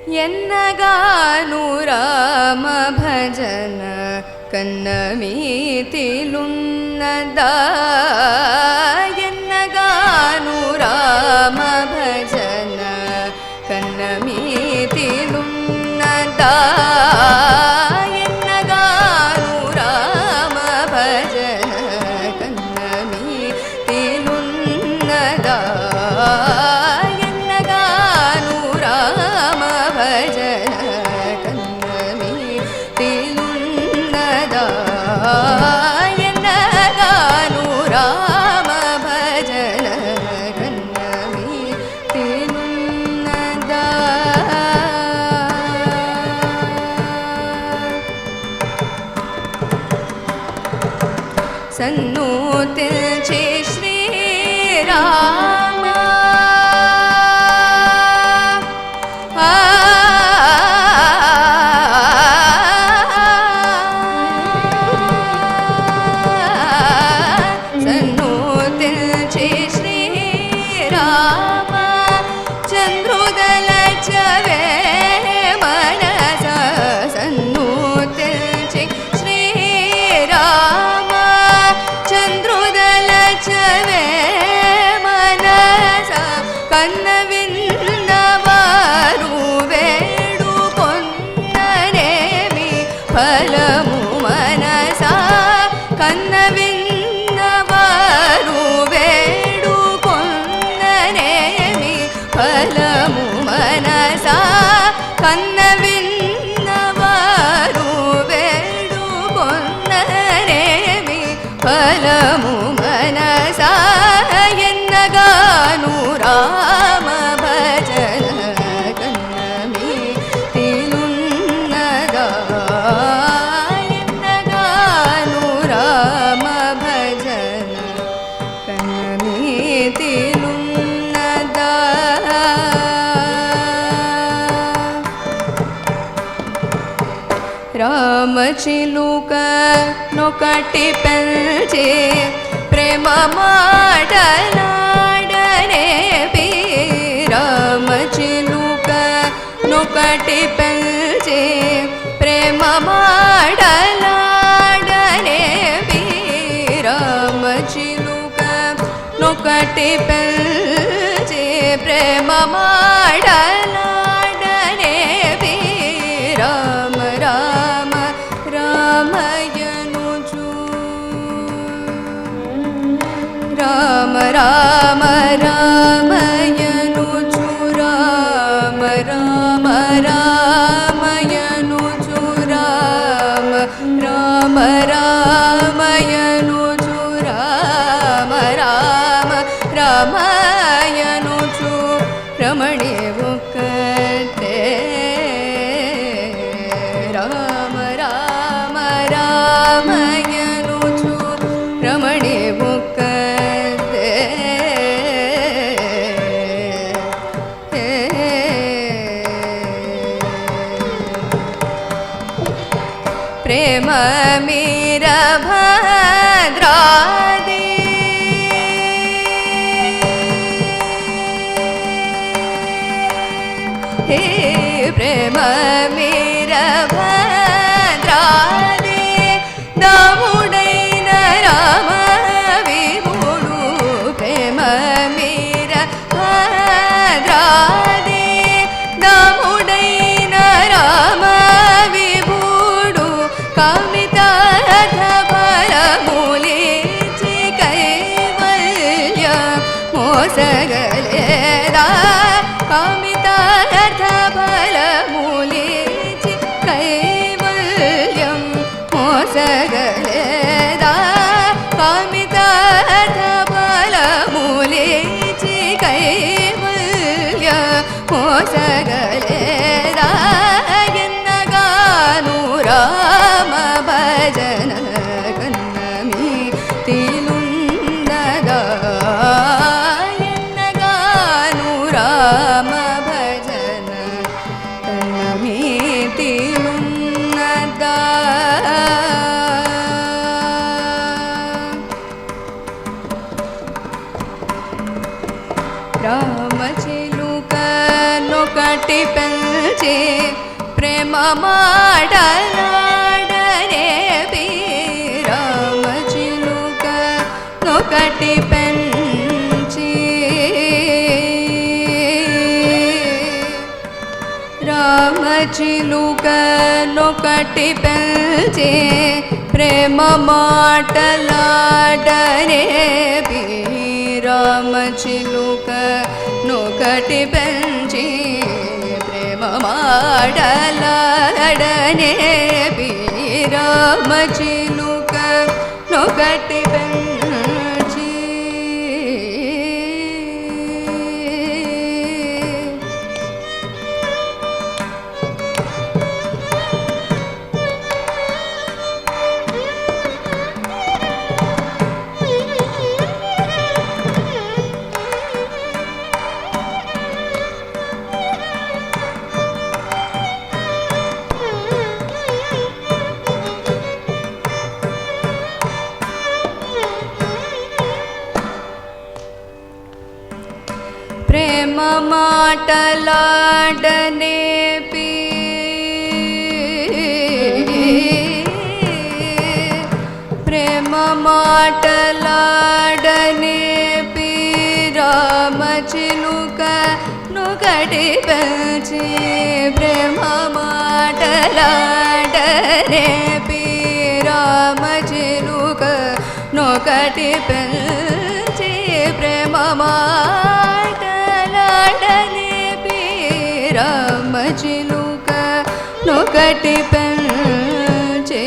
ఎన్నగాను రామ భజన కన్న మీతిలున్నదా ఎన్నగాను రామ భజన కన్న మీతిలున్నదా ఎన్నగాను రామ భజన కన్న మీతిలున్నదా సన్నూతిల్చే శ్రీరామ సన్నూతిల్చే శ్రీరామ చంద్రుదల చవే మనస సన్నూతిల్చే శ్రీరామ చంద్రుదల చవే మనస కన్న విన్నవారు వేడుకొన్ననేమి ఫలము మనస కన్న విన్నవారు వేడుకొన్ననేమి ఫలము మనస కన్న విన్నవారు వేడుకొన్ననేమి ఫలము మనస ఎన్నగాను రామ భజన కన్న మీతిలున్నదా ఎన్నగాను రామ భజన కన్న మీతిలున్నదా రామ చిలుక నొకటి పెంచే ప్రేమ మాటలాడనే రామ చిలుక నొకటి పెంచే ప్రేమ మాటలాడనే రామ చిలుక నొకటి పెంచే ప్రేమ మాటలాడనే రామ రామ రామయనుచు రామ రామ రామయనుచు రామ రామ రామయనుచు రామ రామ రామయనుచు రామ రామ రామయనుచు రమణి ఒక్కటే రామ రామ రామయనుచు రమణి ఒక్కటే ప్రేమ మీర భద్రాది హే ప్రేమ మీర భద్రాది దాముడైన రామ విభుడు ప్రేమ మీర భద్రాది దాముడైన రామ విభుడు కామితార్థ ఫలములిచి కైవల్య మోసగలేదా కామితార్థ ఫలములిచి కైవల్యం మోసగలేదా కామితార్థ ఫలములిచి కైవల్య మోసగలేదా ఎన్నగాను రామ భజన కన్న మీతిలున్నదా ఎన్నగాను రామ భజన కన్న మీతిలున్నదా రామ చిలుక నొకటి పెంచే మాటలాడనే రామ చిలుక నొకటి పెంచి రామ చిలుక నొకటి పెంచి ప్రేమ మాటలాడనే రామ చిలుక నొకటి పెంచి ప్రేమ మాటలాడనే రామ చిలుక నొకటి పెంచి ప్రేమ మాటలాడనే ప్రేమ మాటలాడనే రామ చిలుక నొకటి పెంచి ప్రేమ మాటలాడనే రామ చిలుక నొకటి పెంచి ప్రేమ మాటలాడనే రామ చిలుక నొకటి పెంచి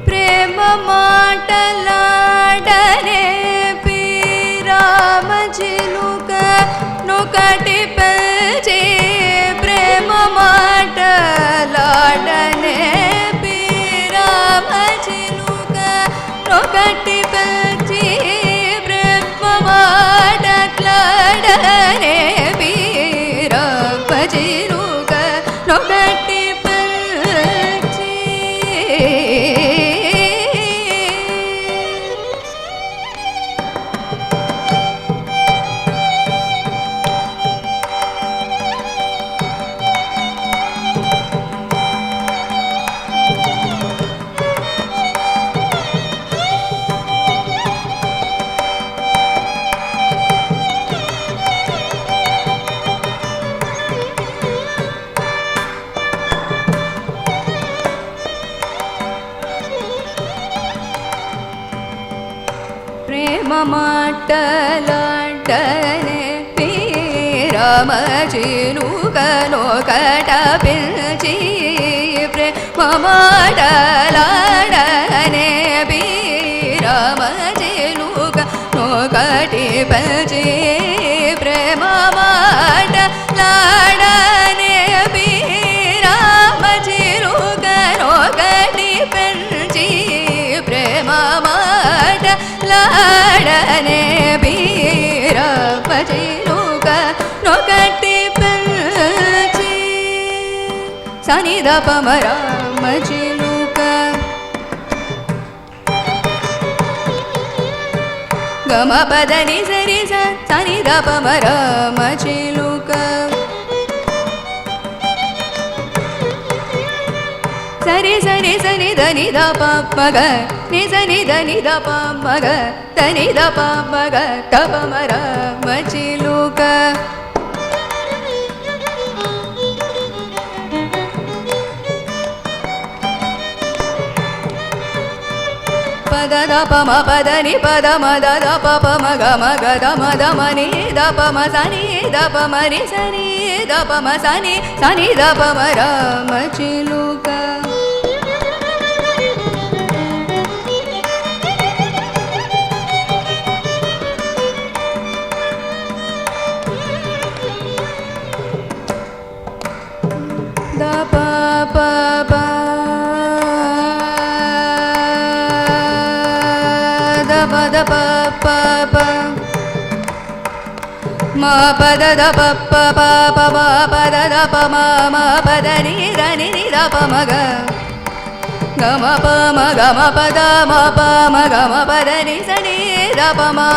ప్రేమ మాటలాడనే రామ చిలుక నొకటి పెంచి ప్రేమ మాటలాడనే రామ చిలుక నొకటి పెంచి ప్రేమ మాటలాడనే రామ చిలుక నొకటి పెంచి ప్రేమ మాటలాడనే రామ చిలుక నొకట పెంచి ప్రేమ మాటలాడనే రామ చిలుక నొకటి పెంచి ప్రేమ మాటలాడనే రామ చిలుక నొకటి పెంచి ప్రేమ లాడనే రామ చిలుక నొకటి పెంచి సని దపమ రామ చిలుక గమ పదని సరి సని దపమ రామ చిలుక సరి సని సని దని ద పగ ని సని దని ద పగ దని ద పగ తపమ రామ చిలుక పద ద పమ పదని పద మద ద పప మగ మగ ద మద మని ద పమ సని ద పమరి సని ద పమ సని సని ద పమ రామ చిలుక ma pa da da pa pa pa pa ma pa da da pa ma ma pa da ni da pa ma ga ga ma pa da ma pa da ni sa ni da pa ma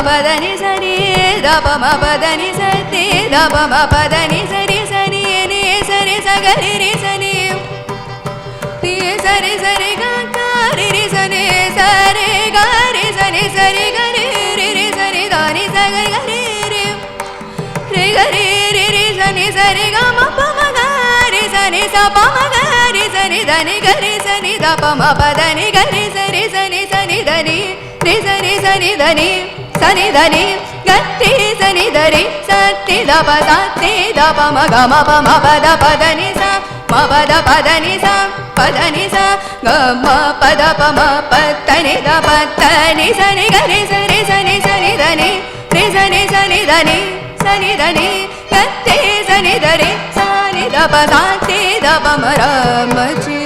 pa da ni sa ni da pa ma pa da ni sa ni da pa ma pa da ni sa ni sa ni sa ga ni sa ni sa ni ga ga ni sa ni sa re ga ni sa ni ga ni sa ni da ni sa ga ni re ga ni sa ni ga ma pa ma ga ni sa ni sa pa ma ga ni sa ni da ni ga ni sa ni da pa ma pa da ni ga ni sa ni da ni re sa ni da ni sa ni da ni ga ti sa ni da re sa ti da pa ma ga ma pa da ni sa ma pa da ni sa ga ma pa ma pa ta ni sa ni ga ni sa ni da ni re sa ni da ni ga ti sa ni da re sa ni da pa ma ra ma chi